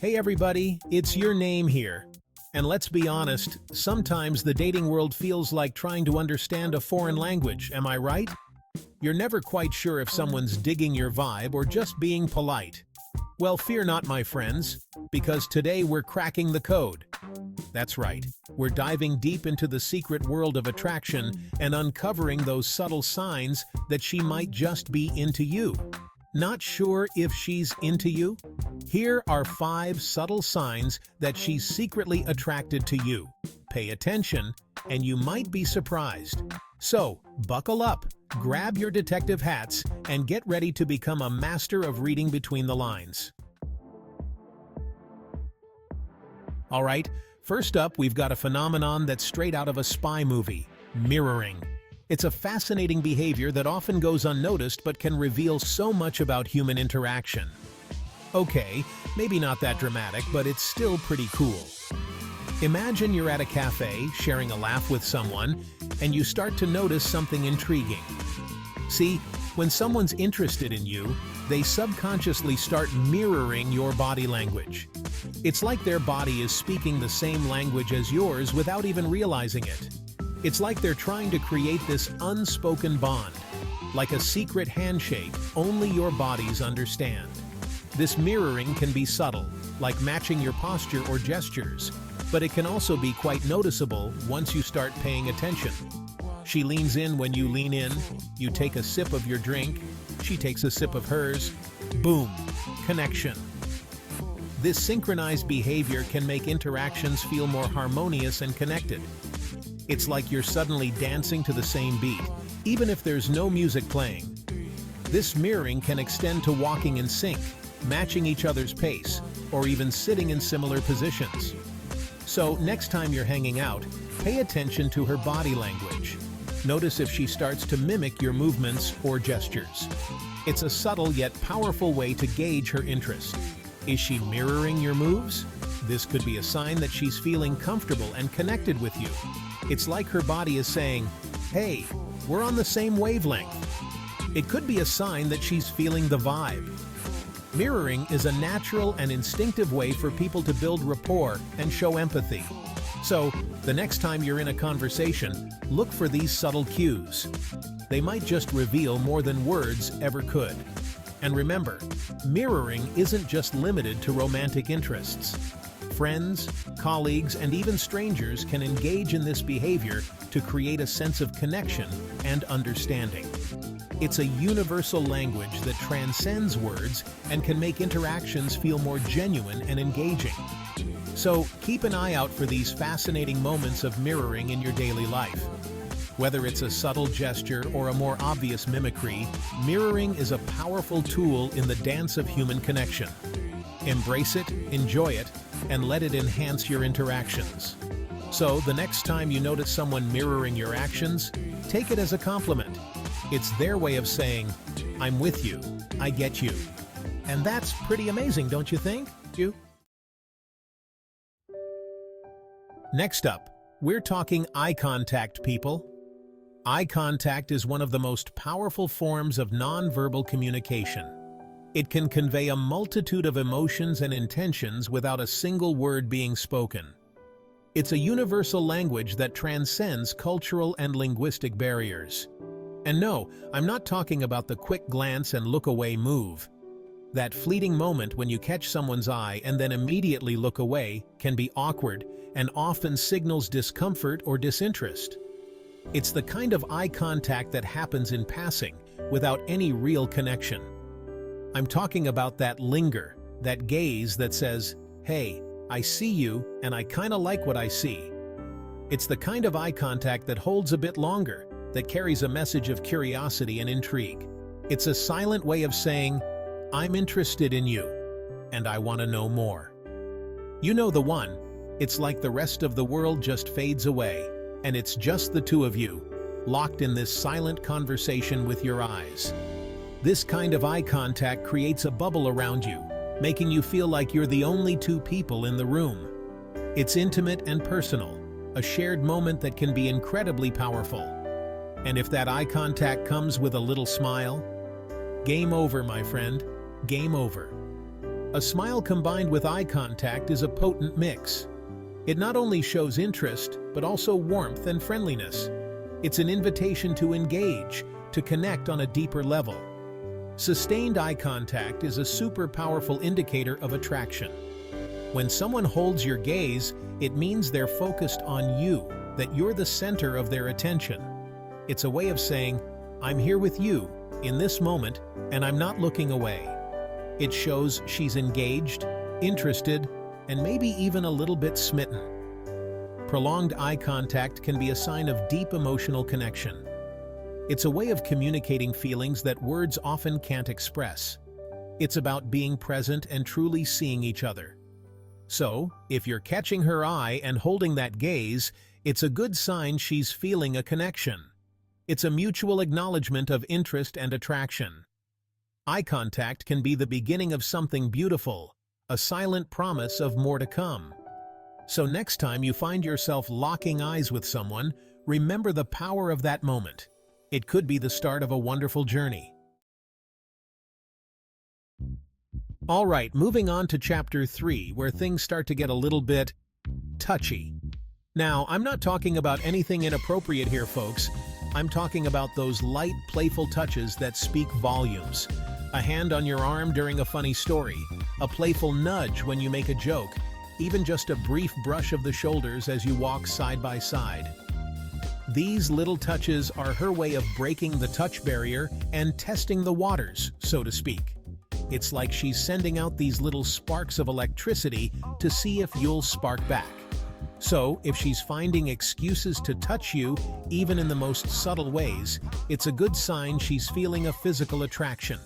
Hey everybody, it's your name here. And let's be honest, sometimes the dating world feels like trying to understand a foreign language, am I right? You're never quite sure if someone's digging your vibe or just being polite. Well, fear not, my friends, because today we're cracking the code. That's right, we're diving deep into the secret world of attraction and uncovering those subtle signs that she might just be into you. Not sure if she's into you? Here are 5 subtle signs that she's secretly attracted to you. Pay attention, and you might be surprised. So, buckle up, grab your detective hats, and get ready to become a master of reading between the lines. Alright, first up, we've got a phenomenon that's straight out of a spy movie: mirroring. It's a fascinating behavior that often goes unnoticed but can reveal so much about human interaction. Okay, maybe not that dramatic, but it's still pretty cool. Imagine you're at a cafe, sharing a laugh with someone, and you start to notice something intriguing. See, when someone's interested in you, they subconsciously start mirroring your body language. It's like their body is speaking the same language as yours without even realizing it. It's like they're trying to create this unspoken bond, like a secret handshake only your bodies understand. This mirroring can be subtle, like matching your posture or gestures, but it can also be quite noticeable once you start paying attention. She leans in when you lean in, you take a sip of your drink, she takes a sip of hers. Boom! Connection. This synchronized behavior can make interactions feel more harmonious and connected. It's like you're suddenly dancing to the same beat, even if there's no music playing. This mirroring can extend to walking in sync, matching each other's pace, or even sitting in similar positions. So, next time you're hanging out, pay attention to her body language. Notice if she starts to mimic your movements or gestures. It's a subtle yet powerful way to gauge her interest. Is she mirroring your moves? This could be a sign that she's feeling comfortable and connected with you. It's like her body is saying, "Hey, we're on the same wavelength." It could be a sign that she's feeling the vibe. Mirroring is a natural and instinctive way for people to build rapport and show empathy. So, the next time you're in a conversation, look for these subtle cues. They might just reveal more than words ever could. And remember, mirroring isn't just limited to romantic interests. Friends, colleagues, and even strangers can engage in this behavior to create a sense of connection and understanding. It's a universal language that transcends words and can make interactions feel more genuine and engaging. So, keep an eye out for these fascinating moments of mirroring in your daily life. Whether it's a subtle gesture or a more obvious mimicry, mirroring is a powerful tool in the dance of human connection. Embrace it, enjoy it, and let it enhance your interactions. So, the next time you notice someone mirroring your actions, take it as a compliment. It's their way of saying, "I'm with you, I get you." And that's pretty amazing, don't you think? Next up, we're talking eye contact, people. Eye contact is one of the most powerful forms of nonverbal communication. It can convey a multitude of emotions and intentions without a single word being spoken. It's a universal language that transcends cultural and linguistic barriers. And no, I'm not talking about the quick glance and look away move. That fleeting moment when you catch someone's eye and then immediately look away can be awkward and often signals discomfort or disinterest. It's the kind of eye contact that happens in passing, without any real connection. I'm talking about that linger, that gaze that says, "Hey, I see you, and I kinda like what I see." It's the kind of eye contact that holds a bit longer, that carries a message of curiosity and intrigue. It's a silent way of saying, "I'm interested in you, and I want to know more." You know the one. It's like the rest of the world just fades away, and it's just the two of you, locked in this silent conversation with your eyes. This kind of eye contact creates a bubble around you, making you feel like you're the only two people in the room. It's intimate and personal, a shared moment that can be incredibly powerful. And if that eye contact comes with a little smile, game over, my friend, game over. A smile combined with eye contact is a potent mix. It not only shows interest, but also warmth and friendliness. It's an invitation to engage, to connect on a deeper level. Sustained eye contact is a super powerful indicator of attraction. When someone holds your gaze, it means they're focused on you, that you're the center of their attention. It's a way of saying, "I'm here with you, in this moment, and I'm not looking away." It shows she's engaged, interested, and maybe even a little bit smitten. Prolonged eye contact can be a sign of deep emotional connection. It's a way of communicating feelings that words often can't express. It's about being present and truly seeing each other. So, if you're catching her eye and holding that gaze, it's a good sign she's feeling a connection. It's a mutual acknowledgement of interest and attraction. Eye contact can be the beginning of something beautiful, a silent promise of more to come. So next time you find yourself locking eyes with someone, remember the power of that moment. It could be the start of a wonderful journey. All right, moving on to Chapter 3, where things start to get a little bit touchy. Now, I'm not talking about anything inappropriate here, folks. I'm talking about those light, playful touches that speak volumes. A hand on your arm during a funny story, a playful nudge when you make a joke, even just a brief brush of the shoulders as you walk side by side. These little touches are her way of breaking the touch barrier and testing the waters, so to speak. It's like she's sending out these little sparks of electricity to see if you'll spark back. So, if she's finding excuses to touch you, even in the most subtle ways, it's a good sign she's feeling a physical attraction.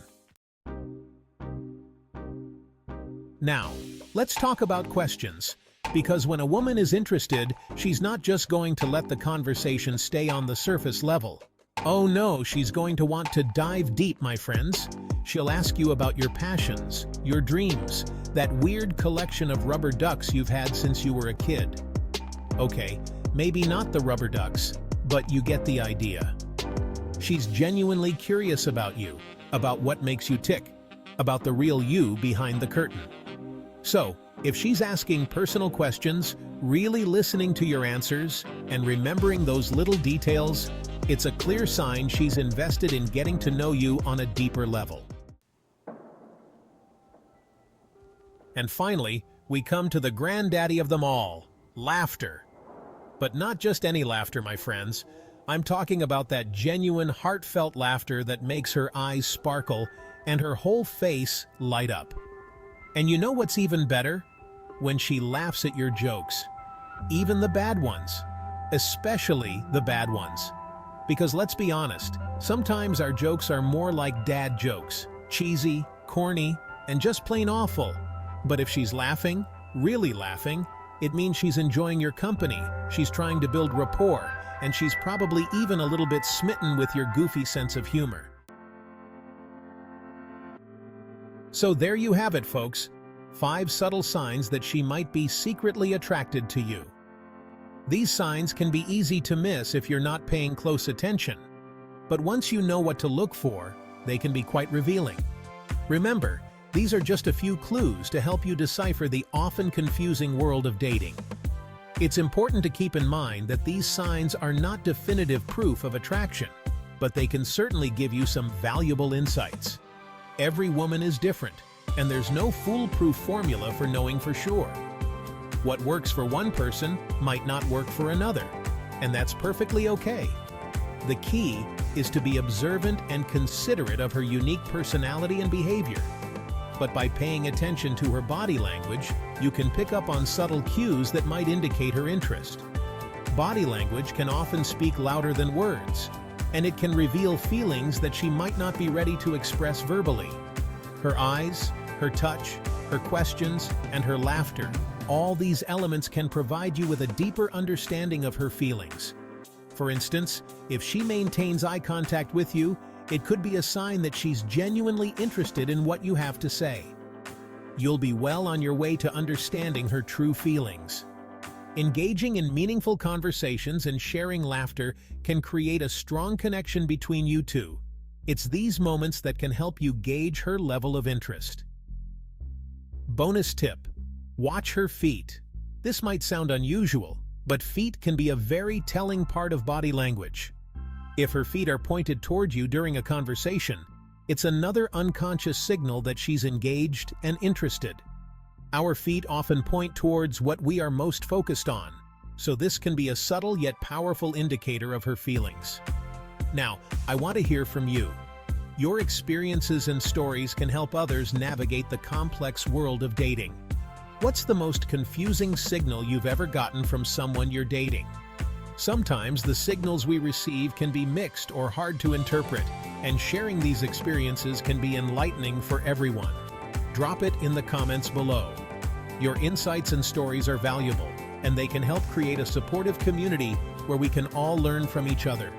Now, let's talk about questions. Because when a woman is interested, she's not just going to let the conversation stay on the surface level. Oh no, she's going to want to dive deep, my friends. She'll ask you about your passions, your dreams, that weird collection of rubber ducks you've had since you were a kid. Okay, maybe not the rubber ducks, but you get the idea. She's genuinely curious about you, about what makes you tick, about the real you behind the curtain. So, if she's asking personal questions, really listening to your answers, and remembering those little details, it's a clear sign she's invested in getting to know you on a deeper level. And finally, we come to the granddaddy of them all, laughter. But not just any laughter, my friends. I'm talking about that genuine, heartfelt laughter that makes her eyes sparkle and her whole face light up. And you know what's even better? When she laughs at your jokes. Even the bad ones. Especially the bad ones. Because let's be honest, sometimes our jokes are more like dad jokes. Cheesy, corny, and just plain awful. But if she's laughing, really laughing, it means she's enjoying your company, she's trying to build rapport, and she's probably even a little bit smitten with your goofy sense of humor. So there you have it, folks. 5 subtle signs that she might be secretly attracted to you. These signs can be easy to miss if you're not paying close attention. But once you know what to look for, they can be quite revealing. Remember, these are just a few clues to help you decipher the often confusing world of dating. It's important to keep in mind that these signs are not definitive proof of attraction, but they can certainly give you some valuable insights. Every woman is different, and there's no foolproof formula for knowing for sure. What works for one person might not work for another, and that's perfectly okay. The key is to be observant and considerate of her unique personality and behavior. But by paying attention to her body language, you can pick up on subtle cues that might indicate her interest. Body language can often speak louder than words, and it can reveal feelings that she might not be ready to express verbally. Her eyes, her touch, her questions, and her laughter, all these elements can provide you with a deeper understanding of her feelings. For instance, if she maintains eye contact with you, it could be a sign that she's genuinely interested in what you have to say. You'll be well on your way to understanding her true feelings. Engaging in meaningful conversations and sharing laughter can create a strong connection between you two. It's these moments that can help you gauge her level of interest. Bonus tip: watch her feet. This might sound unusual, but feet can be a very telling part of body language. If her feet are pointed toward you during a conversation, it's another unconscious signal that she's engaged and interested. Our feet often point towards what we are most focused on, so this can be a subtle yet powerful indicator of her feelings. Now, I want to hear from you. Your experiences and stories can help others navigate the complex world of dating. What's the most confusing signal you've ever gotten from someone you're dating? Sometimes the signals we receive can be mixed or hard to interpret, and sharing these experiences can be enlightening for everyone. Drop it in the comments below. Your insights and stories are valuable, and they can help create a supportive community where we can all learn from each other.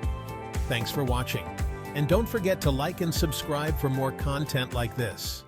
Thanks for watching, and don't forget to like and subscribe for more content like this.